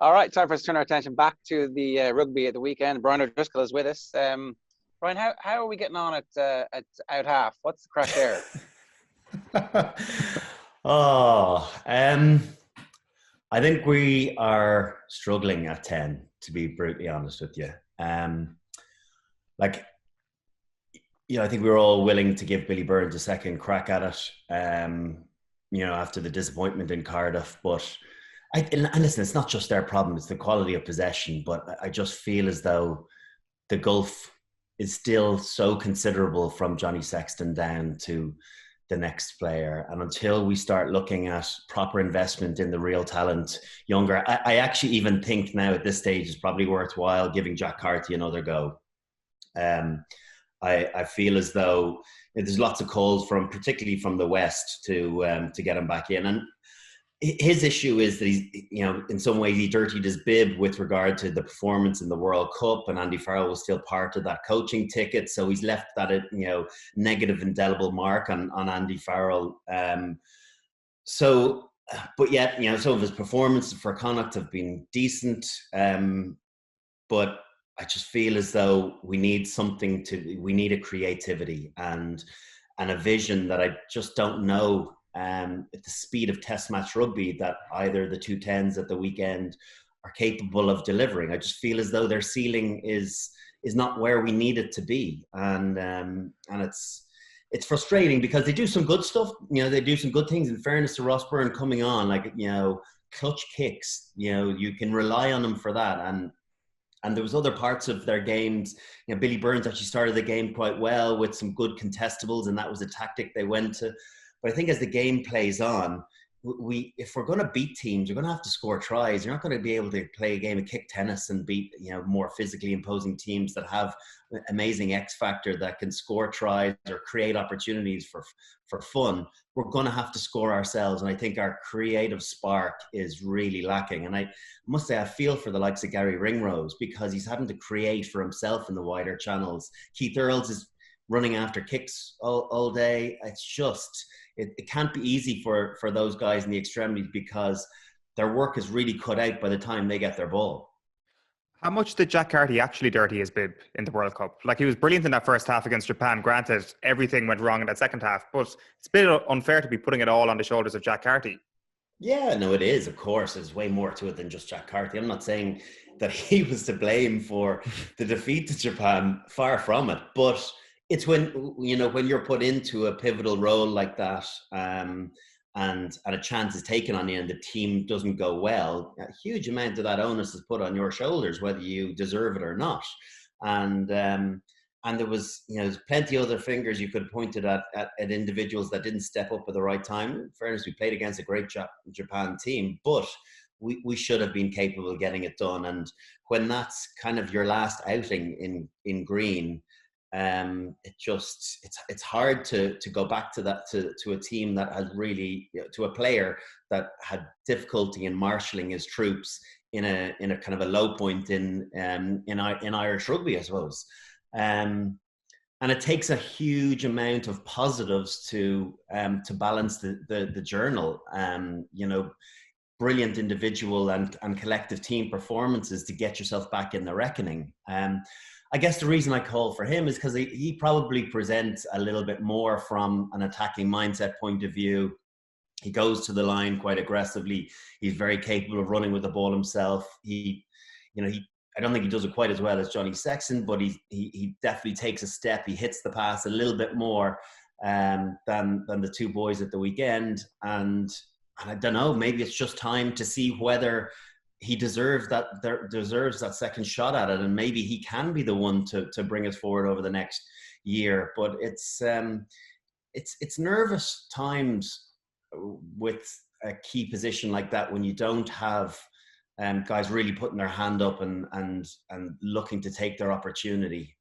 All right, time for us to turn our attention back to the rugby at the weekend. Brian O'Driscoll is with us. Brian, how are we getting on at out half? What's the crack there? Oh, I think we are struggling at 10, to be brutally honest with you. I think we were all willing to give Billy Burns a second crack at it, after the disappointment in Cardiff. But and listen, it's not just their problem, it's the quality of possession. But I just feel as though the gulf is still so considerable from Johnny Sexton down to the next player. And until we start looking at proper investment in the real talent, younger, I actually even think now at this stage it's probably worthwhile giving Jack Carty another go. I feel as though there's lots of calls particularly from the West to get him back in. And his issue is that he's, in some ways he dirtied his bib with regard to the performance in the World Cup, and Andy Farrell was still part of that coaching ticket. So he's left that, negative indelible mark on Andy Farrell. But yet, some of his performances for Connacht have been decent. But I just feel as though we need a creativity and a vision that I just don't know at the speed of test match rugby that either the 210s at the weekend are capable of delivering. I just feel as though their ceiling is not where we need it to be. And it's frustrating because they do some good stuff. They do some good things, in fairness to Ross Byrne coming on, clutch kicks, you can rely on them for that. And there was other parts of their games. Billy Burns actually started the game quite well with some good contestables, and that was a tactic they went to. But I think as the game plays on, if we're going to beat teams, we're going to have to score tries. You're not going to be able to play a game of kick tennis and beat more physically imposing teams that have amazing X factor that can score tries or create opportunities for fun. We're going to have to score ourselves, and I think our creative spark is really lacking. And I must say, I feel for the likes of Gary Ringrose because he's having to create for himself in the wider channels. Keith Earls is running after kicks all day. It's just it can't be easy for those guys in the extremities because their work is really cut out by the time they get their ball. How much did Jack Carty actually dirty his bib in the World Cup? He was brilliant in that first half against Japan. Granted, everything went wrong in that second half, but it's a bit unfair to be putting it all on the shoulders of Jack Carty. Yeah, no, it is. Of course, there's way more to it than just Jack Carty. I'm not saying that he was to blame for the defeat to Japan. Far from it. But it's when you're put into a pivotal role like that, and a chance is taken on you and the team doesn't go well, a huge amount of that onus is put on your shoulders, whether you deserve it or not. And there was, there's plenty of other fingers you could point at individuals that didn't step up at the right time. In fairness, we played against a great Japan team, but we should have been capable of getting it done. And when that's kind of your last outing in green, it's hard to go back to that, to a team that has really, to a player that had difficulty in marshalling his troops in a kind of a low point in Irish rugby, I suppose. And it takes a huge amount of positives to balance the journal. Brilliant individual and collective team performances to get yourself back in the reckoning. I guess the reason I call for him is because he probably presents a little bit more from an attacking mindset point of view. He goes to the line quite aggressively. He's very capable of running with the ball himself. I don't think he does it quite as well as Johnny Sexton, but he definitely takes a step. He hits the pass a little bit more than the two boys at the weekend. And I don't know, maybe it's just time to see whether he deserves that second shot at it, and maybe he can be the one to bring us forward over the next year. But it's nervous times with a key position like that when you don't have guys really putting their hand up and looking to take their opportunity.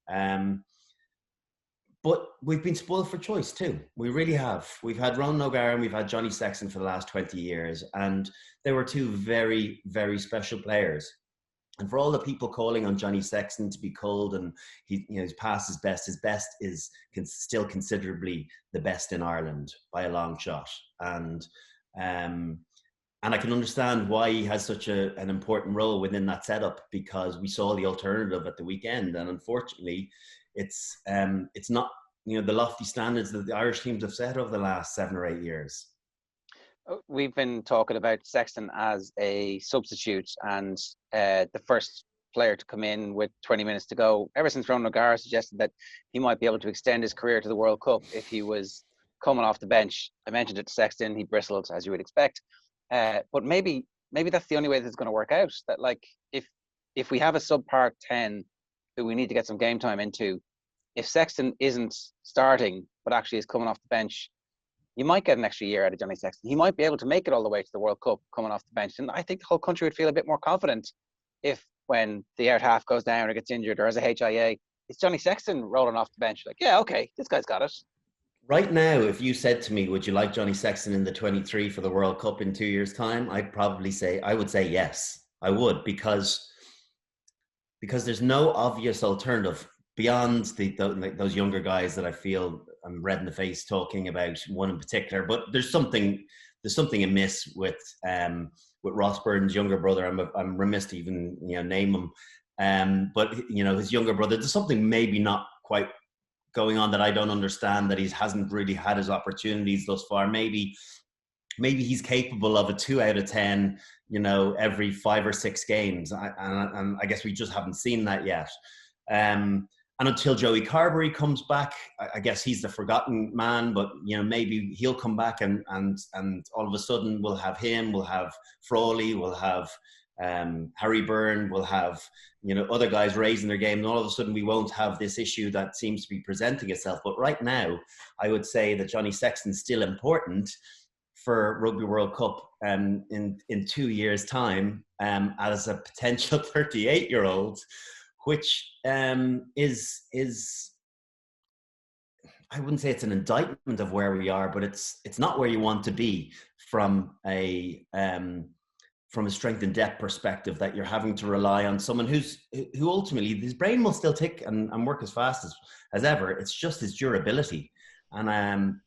But we've been spoiled for choice too. We really have. We've had Ronan O'Gara and we've had Johnny Sexton for the last 20 years. And they were two very, very special players. And for all the people calling on Johnny Sexton to be cold and he's past his best is still considerably the best in Ireland by a long shot. And And I can understand why he has such an important role within that setup, because we saw the alternative at the weekend. And unfortunately, it's not, the lofty standards that the Irish teams have set over the last 7 or 8 years. We've been talking about Sexton as a substitute and the first player to come in with 20 minutes to go ever since Ronan O'Gara suggested that he might be able to extend his career to the World Cup if he was coming off the bench. I mentioned it to Sexton, he bristled as you would expect. But maybe that's the only way that it's going to work out. That like if we have a subpar 10 who we need to get some game time into, if Sexton isn't starting but actually is coming off the bench, you might get an extra year out of Johnny Sexton. He might be able to make it all the way to the World Cup coming off the bench. And I think the whole country would feel a bit more confident if when the out half goes down or gets injured or has a HIA, it's Johnny Sexton rolling off the bench. Like, yeah, okay, this guy's got it. Right now, if you said to me, would you like Johnny Sexton in the 23 for the World Cup in 2 years' time? I would say yes, I would, because there's no obvious alternative beyond those younger guys that I feel I'm red in the face talking about, one in particular. But there's something amiss with Ross Burton's younger brother. I'm remiss to even name him. But his younger brother, there's something maybe not quite going on that I don't understand, that he hasn't really had his opportunities thus far. Maybe he's capable of a 2 out of 10, every 5 or 6 games. And I guess we just haven't seen that yet. And until Joey Carberry comes back, I guess he's the forgotten man, but maybe he'll come back and all of a sudden we'll have him, we'll have Frawley, we'll have Harry Byrne, we'll have other guys raising their game, and all of a sudden we won't have this issue that seems to be presenting itself. But right now, I would say that Johnny Sexton's still important for Rugby World Cup in 2 years' time as a potential 38-year-old, which is I wouldn't say it's an indictment of where we are, but it's not where you want to be from a strength and depth perspective, that you're having to rely on someone who ultimately his brain will still tick and work as fast as ever. It's just his durability. And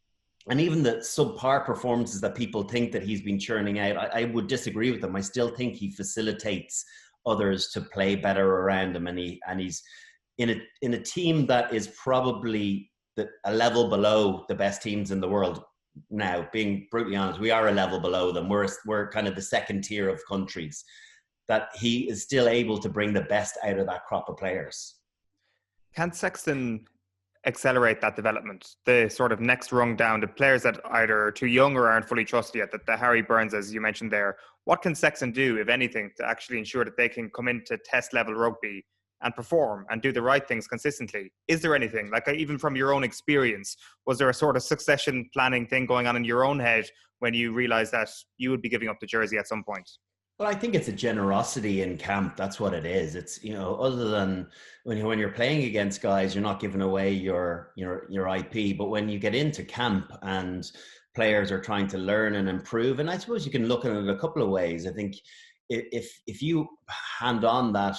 even the subpar performances that people think that he's been churning out, I would disagree with them. I still think he facilitates others to play better around him, and he's in a team that is probably a level below the best teams in the world. Now, being brutally honest, we are a level below them. We're kind of the second tier of countries. That he is still able to bring the best out of that crop of players. Can Sexton accelerate that development, the sort of next rung down, the players that either are too young or aren't fully trusted yet, that the Harry Burns, as you mentioned there? What can Sexton do, if anything, to actually ensure that they can come into test level rugby and perform and do the right things consistently? Is there anything, like even from your own experience, was there a sort of succession planning thing going on in your own head when you realised that you would be giving up the jersey at some point? Well, I think it's a generosity in camp. That's what it is. It's, other than when you're playing against guys, you're not giving away your IP. But when you get into camp and players are trying to learn and improve, and I suppose you can look at it a couple of ways. I think if you hand on that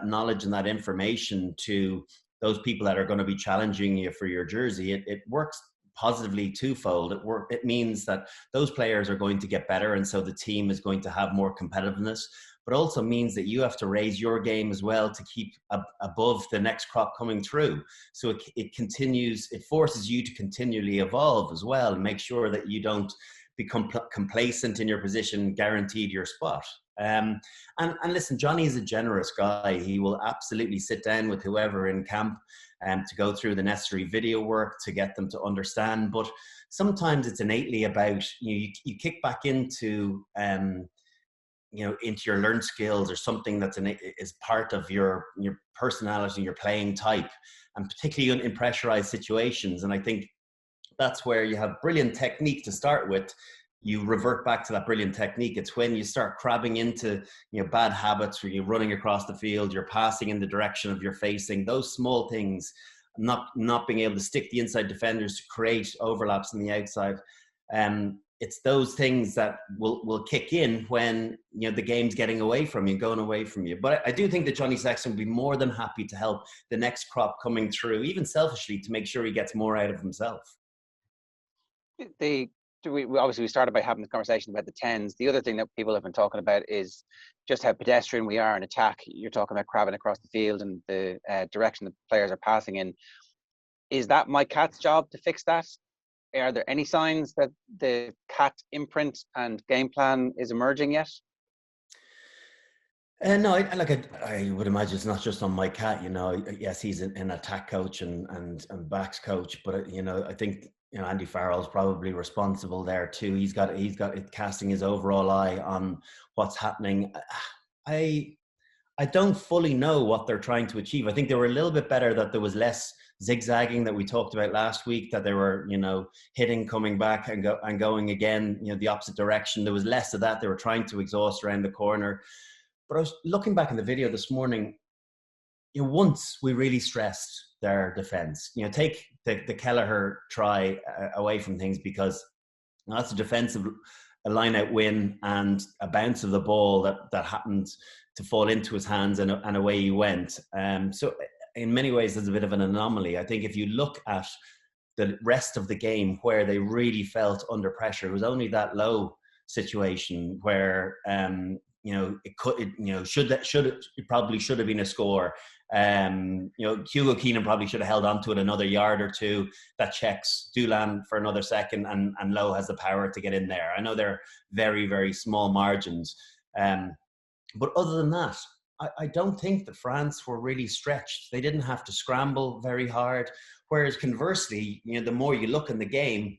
knowledge and that information to those people that are going to be challenging you for your jersey, it works positively twofold. It means that those players are going to get better, and so the team is going to have more competitiveness, but also means that you have to raise your game as well to keep above the next crop coming through. So it forces you to continually evolve as well, and make sure that you don't become complacent in your position, guaranteed your spot. And listen, Johnny is a generous guy. He will absolutely sit down with whoever in camp to go through the necessary video work to get them to understand. But sometimes it's innately about, you kick back into into your learned skills, or something that's is part of your personality, your playing type, and particularly in pressurized situations. And I think that's where you have brilliant technique to start with. You revert back to that brilliant technique. It's when you start crabbing into bad habits, where you're running across the field, you're passing in the direction of your facing, those small things, not being able to stick the inside defenders to create overlaps on the outside. It's those things that will kick in when the game's getting away from you, going away from you. But I do think that Johnny Sexton will be more than happy to help the next crop coming through, even selfishly, to make sure he gets more out of himself. There's we obviously started by having the conversation about the 10s. The other thing that people have been talking about is just how pedestrian we are in attack. You're talking about crabbing across the field and the direction the players are passing in. Is that Mike Catt's job to fix that? Are there any signs that the Catt imprint and game plan is emerging yet? No, I would imagine it's not just on Mike Catt. Yes, he's an attack coach and backs coach, but I think Andy Farrell's probably responsible there too. He's got it casting his overall eye on what's happening. I don't fully know what they're trying to achieve. I think they were a little bit better, that there was less zigzagging that we talked about last week, that they were, hitting, coming back and going again, the opposite direction. There was less of that. They were trying to exhaust around the corner. But I was looking back in the video this morning, once we really stressed their defence, take the Kelleher try away from things, because that's a defensive line-out win and a bounce of the ball that happened to fall into his hands, and away he went. So in many ways, there's a bit of an anomaly. I think if you look at the rest of the game where they really felt under pressure, it was only that Lowe situation where it probably should have been a score. Hugo Keenan probably should have held on to it another yard or two. That checks Doolan for another second, and Lowe has the power to get in there. I know they're very, very small margins. But other than that, I don't think that France were really stretched. They didn't have to scramble very hard. Whereas conversely, the more you look in the game,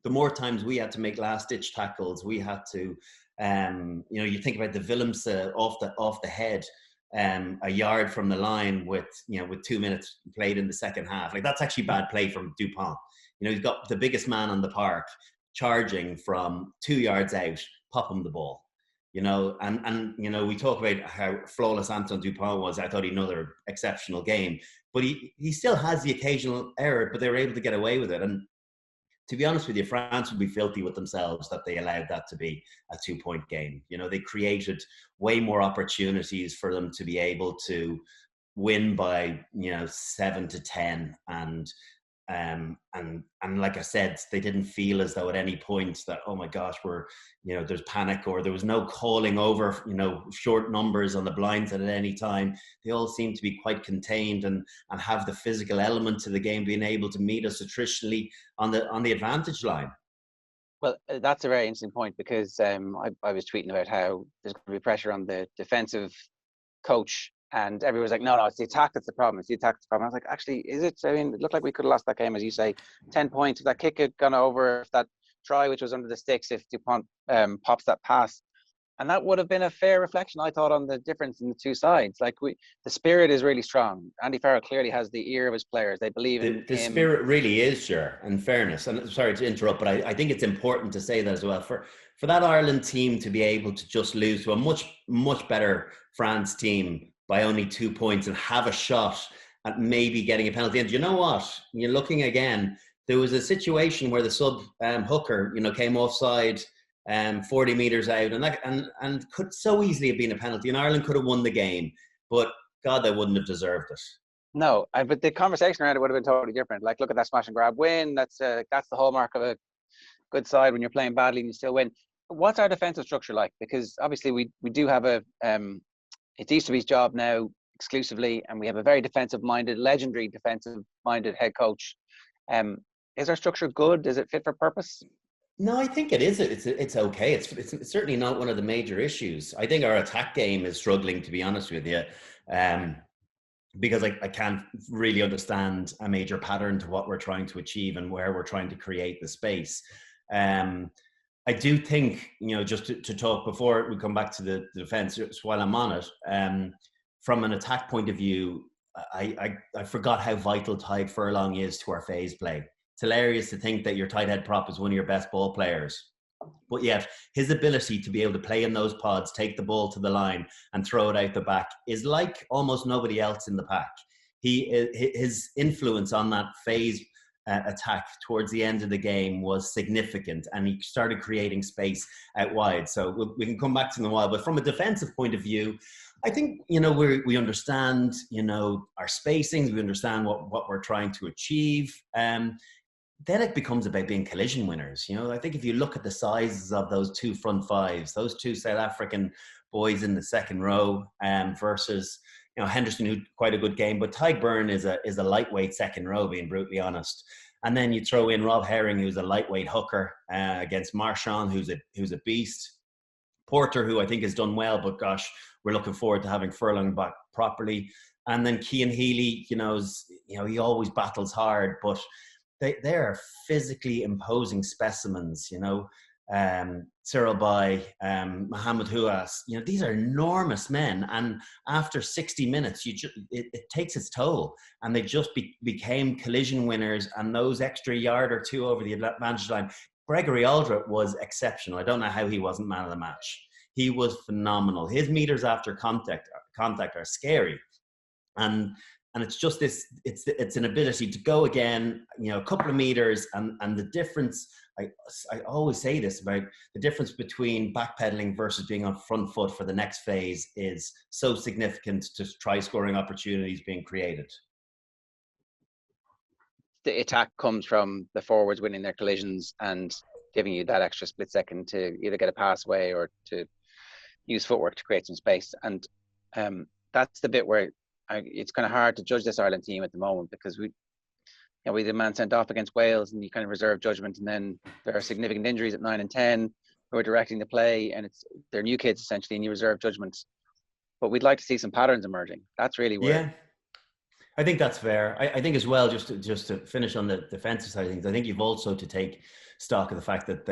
the more times we had to make last-ditch tackles. We had to, you think about the Willems off the head, a yard from the line with 2 minutes played in the second half. Like, that's actually bad play from Dupont. He's got the biggest man on the park charging from 2 yards out, pop him the ball. We talk about how flawless Antoine Dupont was. I thought he had another exceptional game, but he still has the occasional error, but they were able to get away with it. And to be honest with you, France would be filthy with themselves that they allowed that to be a 2-point game. They created way more opportunities for them to be able to win by 7-10, and like I said, they didn't feel as though at any point that, oh my gosh, there's panic, or there was no calling over short numbers on the blinds at any time. They all seem to be quite contained and have the physical element to the game, being able to meet us attritionally on the advantage line. Well, that's a very interesting point, because I was tweeting about how there's going to be pressure on the defensive coach, and everyone's like, no, it's the attack that's the problem. It's the attack that's the problem. I was like, actually, is it? I mean, it looked like we could have lost that game, as you say, 10 points. If that kick had gone over, if that try, which was under the sticks, if Dupont pops that pass. And that would have been a fair reflection, I thought, on the difference in the two sides. Like, the spirit is really strong. Andy Farrell clearly has the ear of his players. They believe in the him. Spirit really is, sure, in fairness. And sorry to interrupt, but I think it's important to say that as well. For that Ireland team to be able to just lose to a much, much better France team by only 2 points and have a shot at maybe getting a penalty. And you know what? You're looking again, there was a situation where the sub hooker, came offside 40 metres out, and could so easily have been a penalty. And Ireland could have won the game, but God, they wouldn't have deserved it. No, but the conversation around it would have been totally different. Like, look at that smash and grab win. That's the hallmark of a good side, when you're playing badly and you still win. What's our defensive structure like? Because obviously we do have it's Easterby's job now exclusively, and we have a very defensive-minded, legendary defensive-minded head coach. Is our structure good? Is it fit for purpose? No, I think it is. It's okay. It's certainly not one of the major issues. I think our attack game is struggling, to be honest with you, because I can't really understand a major pattern to what we're trying to achieve and where we're trying to create the space. I do think, just to talk before we come back to the defence, while I'm on it, from an attack point of view, I forgot how vital Tadhg Furlong is to our phase play. It's hilarious to think that your tight head prop is one of your best ball players. But yet, his ability to be able to play in those pods, take the ball to the line and throw it out the back is like almost nobody else in the pack. His influence on that phase attack towards the end of the game was significant, and he started creating space out wide. So we can come back to him in a while. But from a defensive point of view, I think, we understand, our spacings, we understand what we're trying to achieve. then it becomes about being collision winners. I think if you look at the sizes of those two front fives, those two South African boys in the second row, versus Henderson, who quite a good game, but Tyburn is a lightweight second row, being brutally honest. And then you throw in Rob Herring, who's a lightweight hooker, against Marchand, who's a beast. Porter, who I think has done well, but gosh, we're looking forward to having Furlong back properly. And then Cian Healy, he always battles hard, but they are physically imposing specimens. Cyril Bay, Mohamed Houas, these are enormous men. And after 60 minutes, it takes its toll. And they just became collision winners. And those extra yard or two over the advantage line, Gregory Aldred was exceptional. I don't know how he wasn't man of the match. He was phenomenal. His meters after contact are scary. And it's just this, it's an ability to go again, a couple of meters, and the difference, I always say this about the difference between backpedaling versus being on front foot for the next phase is so significant to try scoring opportunities being created. The attack comes from the forwards winning their collisions and giving you that extra split second to either get a pass away or to use footwork to create some space. And that's the bit where it's kind of hard to judge this Ireland team at the moment, because we had a man sent off against Wales and you kind of reserve judgment, and then there are significant injuries at 9 and 10 who are directing the play, and they're new kids essentially, and you reserve judgment. But we'd like to see some patterns emerging. That's really where. Yeah, I think that's fair. I think as well, just to finish on the defensive side of things, I think you've also to take stock of the fact that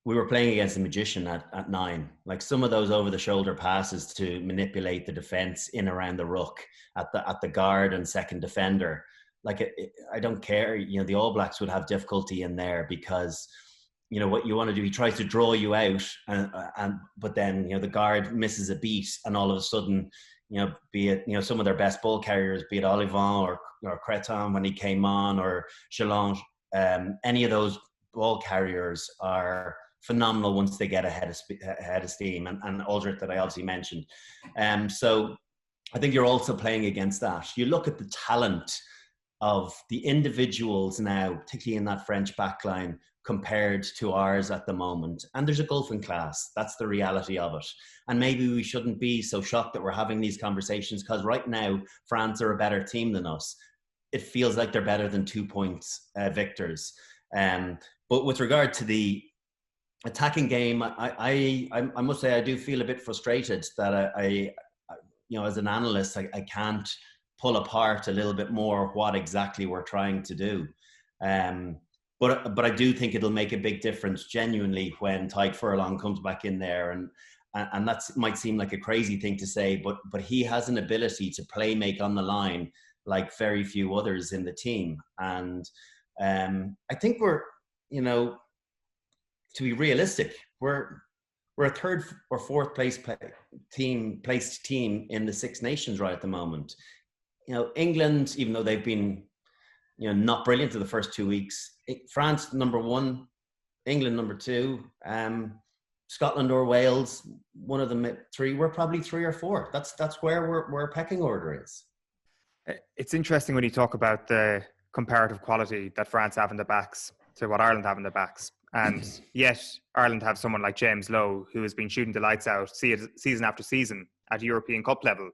we were playing against a magician at 9. Like some of those over the shoulder passes to manipulate the defense in around the ruck at the guard and second defender. Like I don't care. The All Blacks would have difficulty in there because what you want to do, he tries to draw you out, but then the guard misses a beat, and all of a sudden, be it some of their best ball carriers, be it Olivant or Creton when he came on, or Challenge, any of those ball carriers are phenomenal once they get ahead of steam, and Aldred that I obviously mentioned. So I think you're also playing against that. You look at the talent of the individuals now, particularly in that French backline, compared to ours at the moment. And there's a gulf in class. That's the reality of it. And maybe we shouldn't be so shocked that we're having these conversations, because right now, France are a better team than us. It feels like they're better than 2 points victors. But with regard to the attacking game, I must say I do feel a bit frustrated that I as an analyst, I can't pull apart a little bit more what exactly we're trying to do. But I do think it'll make a big difference genuinely when Tadhg Furlong comes back in there, and that might seem like a crazy thing to say, but he has an ability to play make on the line like very few others in the team. And I think we're, to be realistic, we're a third or fourth place team in the Six Nations right at the moment. England, even though they've been not brilliant in the first 2 weeks, France number 1, England number 2, Scotland or Wales, one of them at 3. We're probably 3 or 4. That's where our pecking order is. It's interesting when you talk about the comparative quality that France have in the backs to what Ireland have in the backs. And yet Ireland have someone like James Lowe, who has been shooting the lights out season after season at European Cup level.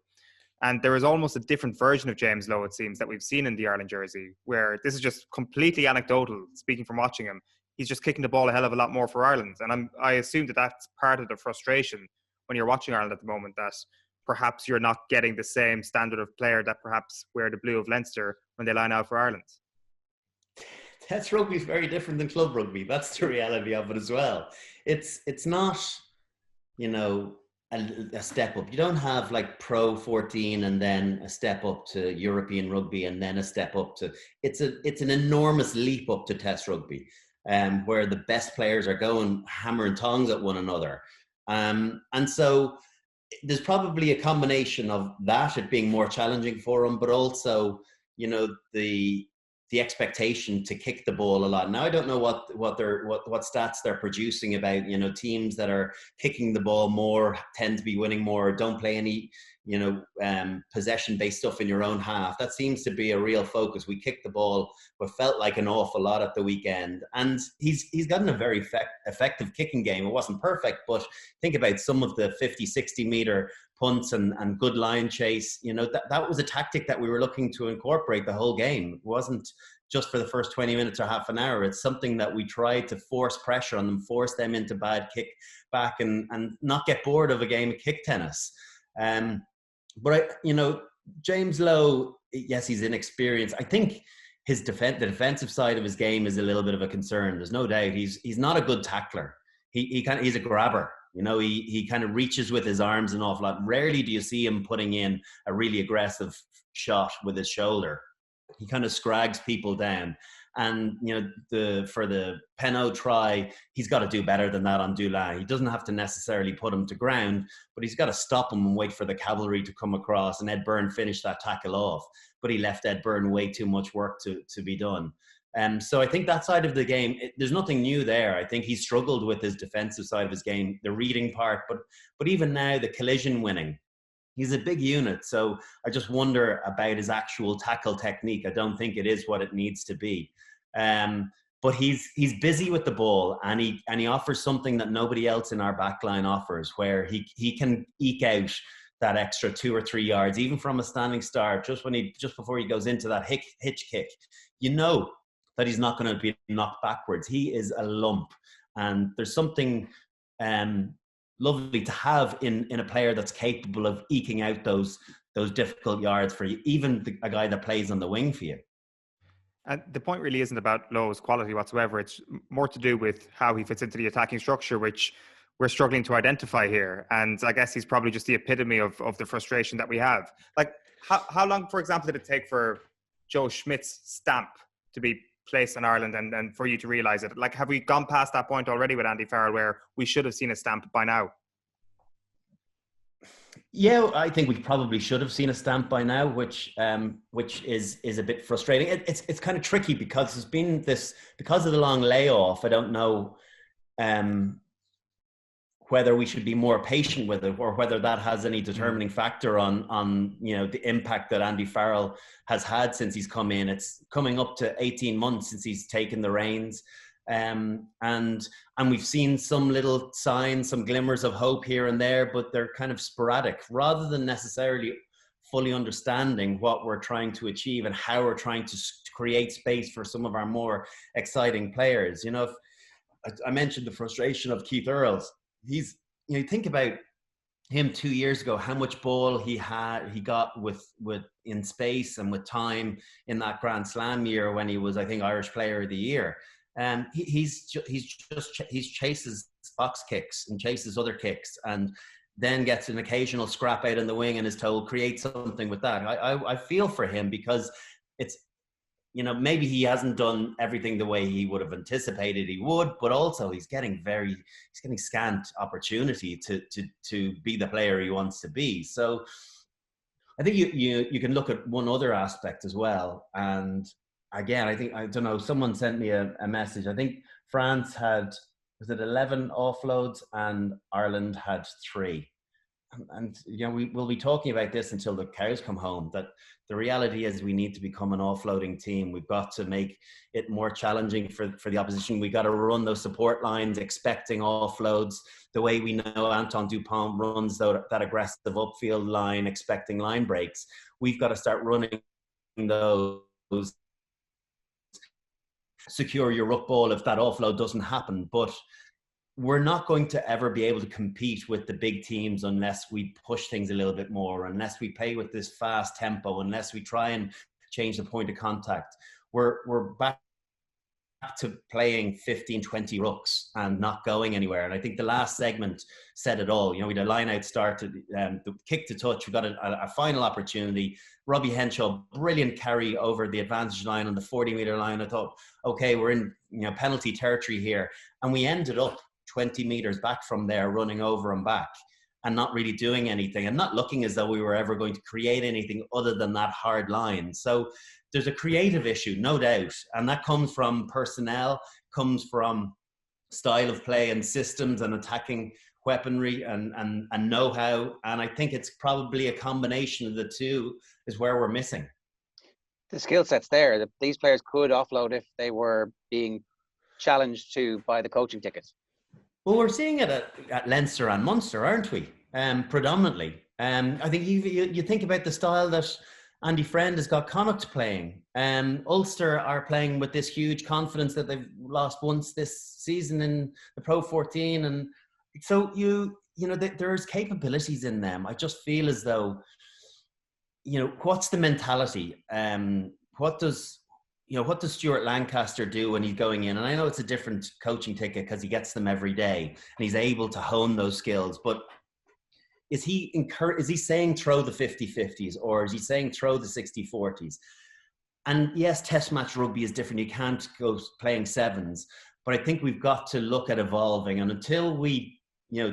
And there is almost a different version of James Lowe, it seems, that we've seen in the Ireland jersey, where this is just completely anecdotal, speaking from watching him. He's just kicking the ball a hell of a lot more for Ireland. And I assume that that's part of the frustration when you're watching Ireland at the moment, that perhaps you're not getting the same standard of player that perhaps wear the blue of Leinster when they line out for Ireland. Test rugby is very different than club rugby. That's the reality of it as well. It's not, a step up. You don't have like Pro 14 and then a step up to European rugby and then a step up to. It's an enormous leap up to Test rugby, where the best players are going hammer and tongs at one another, and so there's probably a combination of that, it being more challenging for them, but also the the expectation to kick the ball a lot. Now I don't know what stats they're producing about, you know, teams that are kicking the ball more tend to be winning more, don't play any, you know, possession-based stuff in your own half. That seems to be a real focus. We kicked the ball, what felt like an awful lot at the weekend. And he's gotten a very effective kicking game. It wasn't perfect, but think about some of the 50, 60-meter punts and good line chase. You know, that was a tactic that we were looking to incorporate the whole game. It wasn't just for the first 20 minutes or half an hour. It's something that we tried to force pressure on them, force them into bad kick back and not get bored of a game of kick tennis. But you know, James Lowe, yes, he's inexperienced. I think the defensive side of his game is a little bit of a concern. There's no doubt. He's not a good tackler. He's a grabber. You know, he kind of reaches with his arms an awful lot. Rarely do you see him putting in a really aggressive shot with his shoulder. He kind of scrags people down. And, you know, for the Penot try, he's got to do better than that on Dulin. He doesn't have to necessarily put him to ground, but he's got to stop him and wait for the cavalry to come across. And Ed Byrne finished that tackle off, but he left Ed Byrne way too much work to be done. So I think that side of the game, there's nothing new there. I think he struggled with his defensive side of his game, the reading part, but even now the collision winning. He's a big unit, so I just wonder about his actual tackle technique. I don't think it is what it needs to be. But he's busy with the ball, and he offers something that nobody else in our backline offers, where he can eke out that extra 2 or 3 yards, even from a standing start, just before he goes into that hitch kick. You know that he's not going to be knocked backwards. He is a lump, and there's something lovely to have in a player that's capable of eking out those difficult yards for you, even a guy that plays on the wing for you. And the point really isn't about Lowe's quality whatsoever. It's more to do with how he fits into the attacking structure, which we're struggling to identify here. And I guess he's probably just the epitome of the frustration that we have. Like, how long, for example, did it take for Joe Schmidt's stamp to be placed in Ireland and for you to realise it? Like, have we gone past that point already with Andy Farrell where we should have seen a stamp by now? Yeah, I think we probably should have seen a stamp by now, which is a bit frustrating. It's kind of tricky because there's been because of the long layoff. I don't know whether we should be more patient with it, or whether that has any determining factor on you know, the impact that Andy Farrell has had since he's come in. It's coming up to 18 months since he's taken the reins. And we've seen some little signs, some glimmers of hope here and there, but they're kind of sporadic, rather than necessarily fully understanding what we're trying to achieve and how we're trying to create space for some of our more exciting players. You know, if I mentioned the frustration of Keith Earls. You think about him 2 years ago, how much ball he got with in space and with time in that Grand Slam year when he was, I think, Irish Player of the Year. He chases box kicks and chases other kicks, and then gets an occasional scrap out in the wing and is told, create something with that. I feel for him, because it's, you know, maybe he hasn't done everything the way he would have anticipated he would, but also he's getting scant opportunity to be the player he wants to be. So I think you can look at one other aspect as well. And again, I don't know, someone sent me a message. I think France had, was it 11 offloads and Ireland had 3. And you know, we'll be talking about this until the cows come home, that the reality is we need to become an offloading team. We've got to make it more challenging for the opposition. We've got to run those support lines expecting offloads, the way we know Anton Dupont runs that aggressive upfield line expecting line breaks. We've got to start running those, secure your ruck ball if that offload doesn't happen. But we're not going to ever be able to compete with the big teams unless we push things a little bit more, unless we play with this fast tempo, unless we try and change the point of contact. We're back to playing 15, 20 rucks and not going anywhere. And I think the last segment said it all. You know, we had a line out start, the kick to touch. We got a final opportunity. Robbie Henshaw, brilliant carry over the advantage line on the 40-meter line. I thought, okay, we're in, you know, penalty territory here. And we ended up 20 meters back from there, running over and back. and not really doing anything and not looking as though we were ever going to create anything other than that hard line. So there's a creative issue, no doubt. And that comes from personnel, comes from style of play and systems and attacking weaponry and know-how. And I think it's probably a combination of the two is where we're missing. The skill set's there. These players could offload if they were being challenged to buy the coaching ticket. Well, we're seeing it at Leinster and Munster, aren't we? Predominantly. I think you think about the style that Andy Friend has got Connacht playing. Ulster are playing with this huge confidence that they've lost once this season in the Pro 14. And so, there's capabilities in them. I just feel as though, what's the mentality? What does Stuart Lancaster do when he's going in? And I know it's a different coaching ticket because he gets them every day and he's able to hone those skills. But is he saying throw the 50-50s or is he saying throw the 60-40s? And yes, test match rugby is different. You can't go playing sevens. But I think we've got to look at evolving. And until we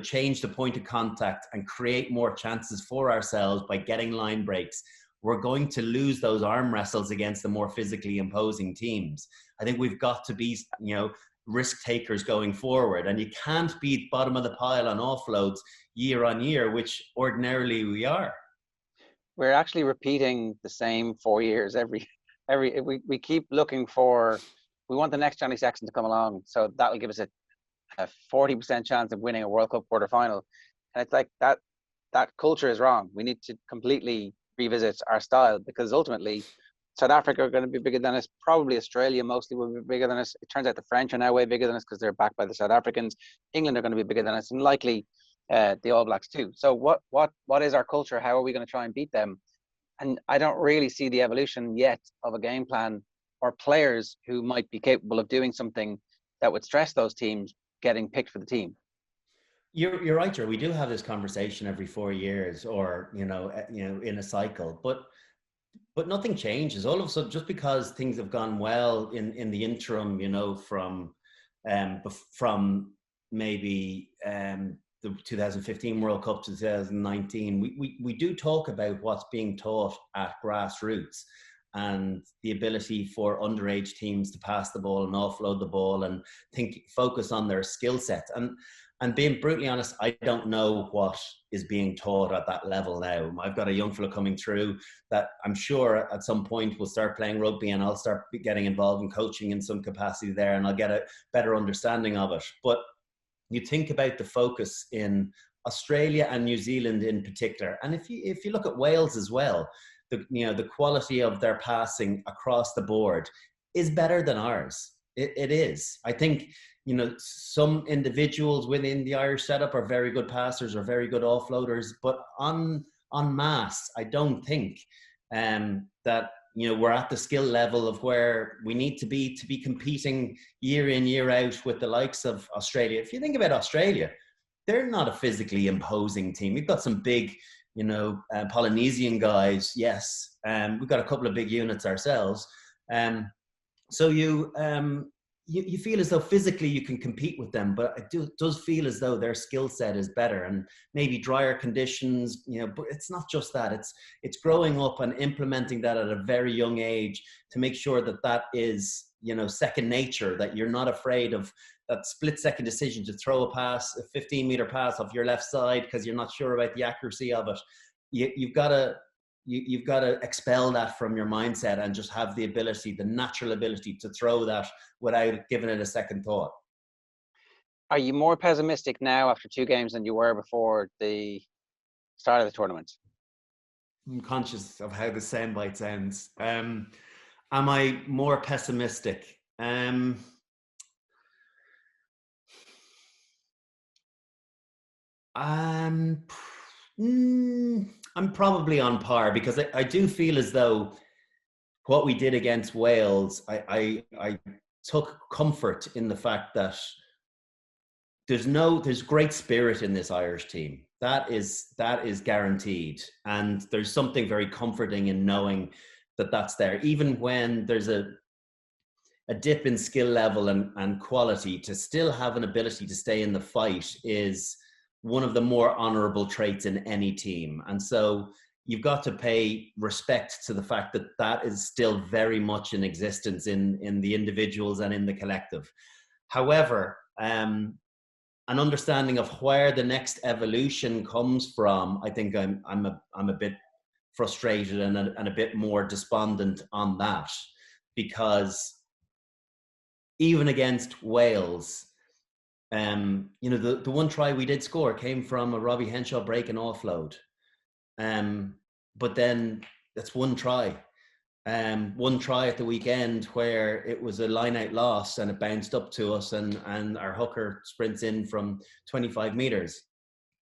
change the point of contact and create more chances for ourselves by getting line breaks, we're going to lose those arm wrestles against the more physically imposing teams. I think we've got to be, risk takers going forward. And you can't be bottom of the pile on offloads year on year, which ordinarily we are. We're actually repeating the same 4 years. We keep looking for, we want the next Johnny Sexton to come along. So that will give us a 40% chance of winning a World Cup quarterfinal. And it's like that culture is wrong. We need to completely revisit our style because ultimately South Africa are going to be bigger than us. Probably Australia mostly will be bigger than us. It turns out the French are now way bigger than us because they're backed by the South Africans. England are going to be bigger than us and likely the All Blacks too. So what is our culture? How are we going to try and beat them? And I don't really see the evolution yet of a game plan or players who might be capable of doing something that would stress those teams getting picked for the team. You're right, Joe. We do have this conversation every 4 years or, in a cycle, but nothing changes. All of a sudden, just because things have gone well in the interim, from maybe the 2015 World Cup to 2019, we do talk about what's being taught at Grassroots and the ability for underage teams to pass the ball and offload the ball and focus on their skill set. And being brutally honest, I don't know what is being taught at that level now. I've got a young fellow coming through that I'm sure at some point will start playing rugby and I'll start getting involved in coaching in some capacity there and I'll get a better understanding of it. But you think about the focus in Australia and New Zealand in particular. And if you look at Wales as well, the quality of their passing across the board is better than ours. It is. I think, some individuals within the Irish setup are very good passers or very good offloaders, but en masse, I don't think that, we're at the skill level of where we need to be competing year in, year out with the likes of Australia. If you think about Australia, they're not a physically imposing team. We've got some big, Polynesian guys, yes. We've got a couple of big units ourselves. So you feel as though physically you can compete with them, but it does feel as though their skill set is better and maybe drier conditions, but it's not just that. It's growing up and implementing that at a very young age to make sure that is, second nature, that you're not afraid of that split second decision to throw a 15-meter pass off your left side because you're not sure about the accuracy of it. You've got to expel that from your mindset and just have the natural ability to throw that without giving it a second thought. Are you more pessimistic now after 2 games than you were before the start of the tournament? I'm conscious of how the soundbite sounds. Am I more pessimistic? I'm probably on par because I do feel as though what we did against Wales, I took comfort in the fact that there's great spirit in this Irish team. That is guaranteed. And there's something very comforting in knowing that that's there. Even when there's a dip in skill level and quality, to still have an ability to stay in the fight is one of the more honourable traits in any team. And so you've got to pay respect to the fact that that is still very much in existence in the individuals and in the collective. However, an understanding of where the next evolution comes from, I think I'm a bit frustrated and a bit more despondent on that, because even against Wales, the one try we did score came from a Robbie Henshaw break and offload. But then that's one try. One try at the weekend where it was a line-out loss and it bounced up to us, and our hooker sprints in from 25 meters.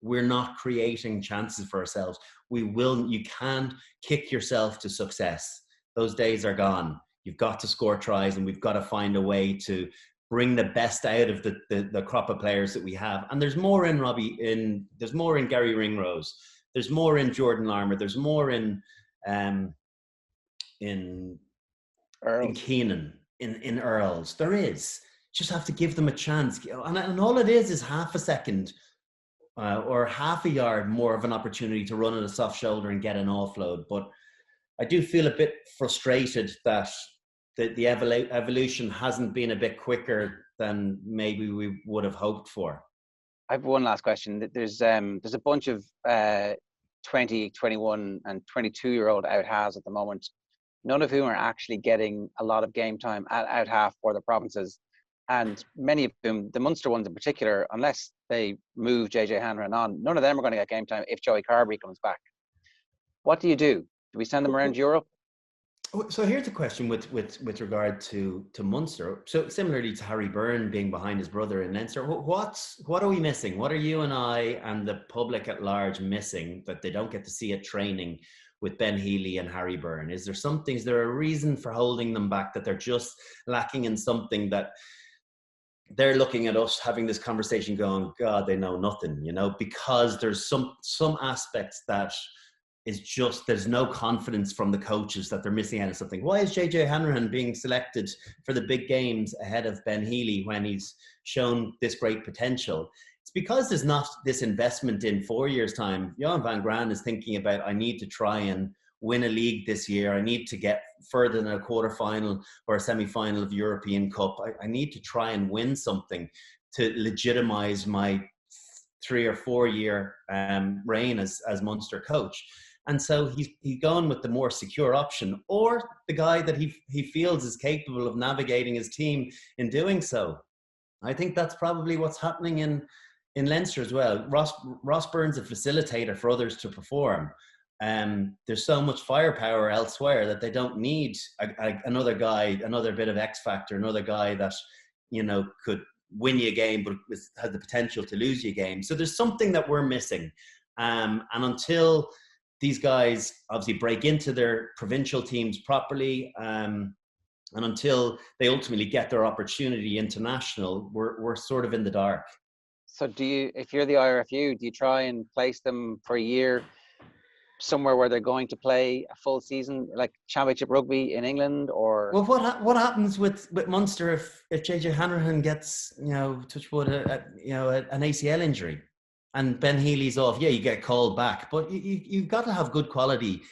We're not creating chances for ourselves. You can't kick yourself to success. Those days are gone. You've got to score tries, and we've got to find a way to bring the best out of the crop of players that we have. And there's more in Robbie, there's more in Gary Ringrose. There's more in Jordan Larmour. There's more in Keenan, in Earls. There is. Just have to give them a chance. And all it is half a second or half a yard more of an opportunity to run at a soft shoulder and get an offload. But I do feel a bit frustrated that the evolution hasn't been a bit quicker than maybe we would have hoped for. I have one last question. There's a bunch of 20, 21 and 22-year-old out halves at the moment, none of whom are actually getting a lot of game time at out half for the provinces. And many of whom, the Munster ones in particular, unless they move JJ Hanrahan on, none of them are going to get game time if Joey Carberry comes back. What do? Do we send them around Europe? So here's a question with regard to Munster. So similarly to Harry Byrne being behind his brother in Leinster, what are we missing? What are you and I and the public at large missing that they don't get to see at training with Ben Healy and Harry Byrne? Is there a reason for holding them back, that they're just lacking in something, that they're looking at us having this conversation going, God, they know nothing, because there's some aspects that is just, there's no confidence from the coaches that they're missing out on something. Why is JJ Hanrahan being selected for the big games ahead of Ben Healy when he's shown this great potential? It's because there's not this investment in 4 years' time. Johan van Graan is thinking about, I need to try and win a league this year. I need to get further than a quarterfinal or a semi-final of European Cup. I need to try and win something to legitimize my 3 or 4 year reign as Munster coach. And so he's gone with the more secure option, or the guy that he feels is capable of navigating his team in doing so. I think that's probably what's happening in Leinster as well. Ross Byrne's a facilitator for others to perform. There's so much firepower elsewhere that they don't need another guy, another bit of X factor, another guy that, could win you a game but has the potential to lose you a game. So there's something that we're missing. And until these guys obviously break into their provincial teams properly, and until they ultimately get their opportunity international, we're sort of in the dark. So if you're the IRFU, do you try and place them for a year somewhere where they're going to play a full season, like Championship Rugby in England? Or well, what happens with Munster if JJ Hanrahan gets, touch wood, an ACL injury? And Ben Healy's off, you get called back. But you've got to have good quality.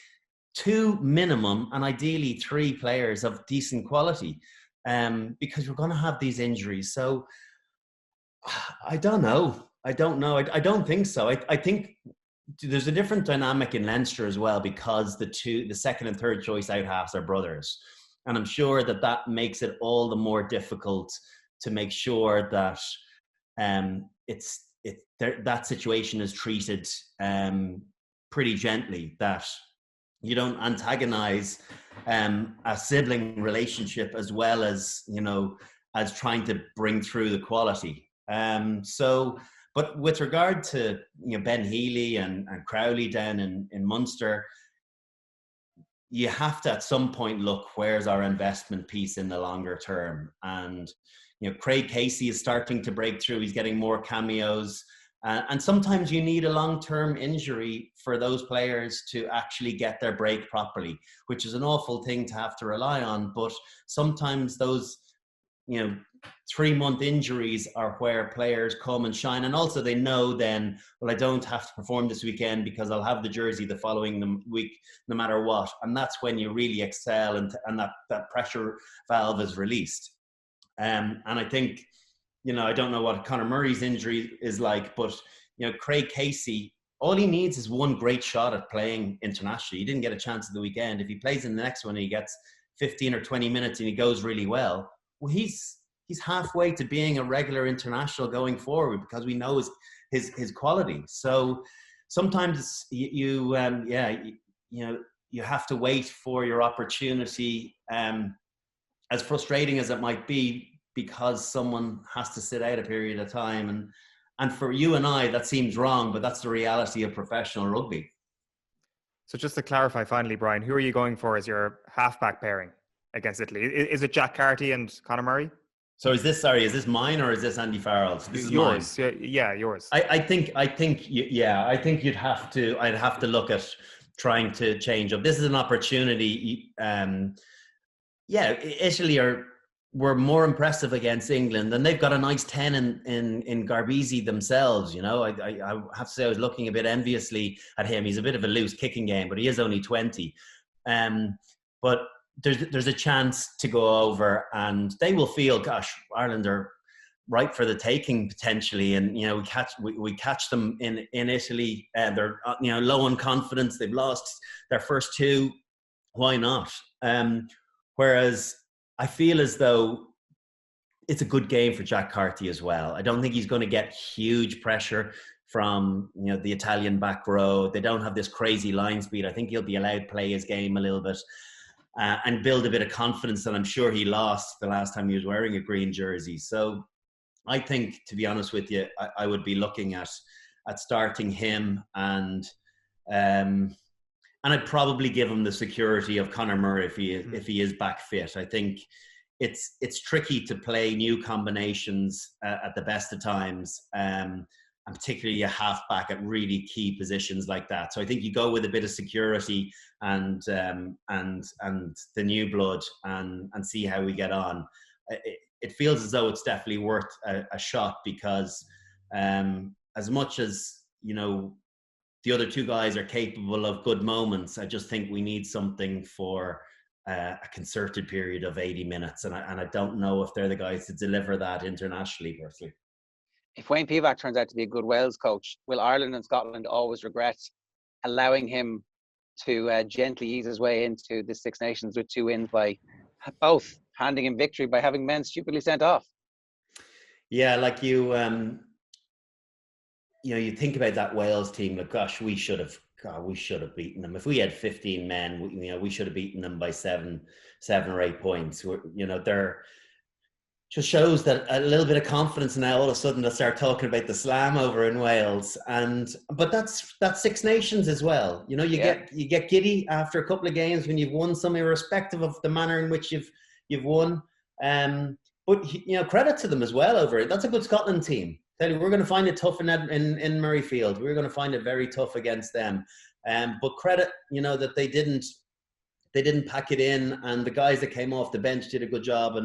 2 minimum, and ideally 3 players of decent quality, because we're going to have these injuries. So I don't know. I don't think so. I think there's a different dynamic in Leinster as well, because the second and third choice out halves are brothers. And I'm sure that makes it all the more difficult to make sure that that situation is treated pretty gently, that you don't antagonize a sibling relationship as well as, as trying to bring through the quality. But with regard to Ben Healy and Crowley down in Munster, you have to at some point look, where's our investment piece in the longer term? And Craig Casey is starting to break through. He's getting more cameos. And sometimes you need a long-term injury for those players to actually get their break properly, which is an awful thing to have to rely on. But sometimes those 3-month injuries are where players come and shine. And also they know then, well, I don't have to perform this weekend because I'll have the jersey the following week, no matter what. And that's when you really excel and that pressure valve is released. And I think, I don't know what Conor Murray's injury is like, but, Craig Casey, all he needs is one great shot at playing internationally. He didn't get a chance at the weekend. If he plays in the next one and he gets 15 or 20 minutes and he goes really well, he's halfway to being a regular international going forward because we know his quality. So sometimes you have to wait for your opportunity, as frustrating as it might be, because someone has to sit out a period of time. And for you and I, that seems wrong, but that's the reality of professional rugby. So just to clarify finally, Brian, who are you going for as your halfback pairing against Italy? Is it Jack Carty and Conor Murray? So is this mine or is this Andy Farrell's? This is yours. Mine. Yeah, yours. I think I'd have to look at trying to change up. This is an opportunity. Italy were more impressive against England, and they've got a nice 10 in Garbisi themselves. I have to say I was looking a bit enviously at him. He's a bit of a loose kicking game, but he is only 20. But there's a chance to go over, and they will feel, gosh, Ireland are ripe for the taking potentially, and we catch them in Italy. They're low on confidence. They've lost their first two. Why not? Whereas I feel as though it's a good game for Jack Carty as well. I don't think he's going to get huge pressure from the Italian back row. They don't have this crazy line speed. I think he'll be allowed to play his game a little bit and build a bit of confidence that I'm sure he lost the last time he was wearing a green jersey. So I think, to be honest with you, I would be looking at starting him, and I'd probably give him the security of Conor Murray if he is back fit. I think it's tricky to play new combinations at the best of times, and particularly a halfback at really key positions like that. So I think you go with a bit of security and the new blood and see how we get on. It feels as though it's definitely worth a shot, because as much as the other two guys are capable of good moments, I just think we need something for a concerted period of 80 minutes. And I don't know if they're the guys to deliver that internationally, personally. If Wayne Pivac turns out to be a good Wales coach, will Ireland and Scotland always regret allowing him to gently ease his way into the Six Nations with 2 wins, by both handing him victory by having men stupidly sent off? Yeah, like you think about that Wales team, like, gosh, we should have beaten them. If we had 15 men, we should have beaten them by 7 or 8 points. They're just shows that a little bit of confidence now. All of a sudden, they'll start talking about the slam over in Wales, but that's Six Nations as well. You get giddy after a couple of games when you've won some, irrespective of the manner in which you've won. But credit to them as well over it. That's a good Scotland team. Tell you, we're going to find it tough in Murrayfield. We're going to find it very tough against them. But credit, that they didn't pack it in, and the guys that came off the bench did a good job.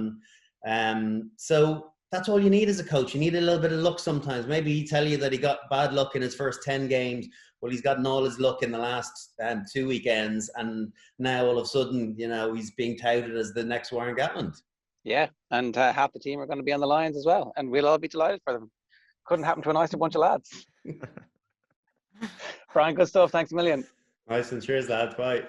And so that's all you need as a coach. You need a little bit of luck sometimes. Maybe he tell you that he got bad luck in his first 10 games. Well, he's gotten all his luck in the last 2 weekends, and now all of a sudden, he's being touted as the next Warren Gatland. Yeah, and half the team are going to be on the Lions as well, and we'll all be delighted for them. Couldn't happen to a nicer bunch of lads. Brian, good stuff. Thanks a million. Nice, and cheers, lads. Bye.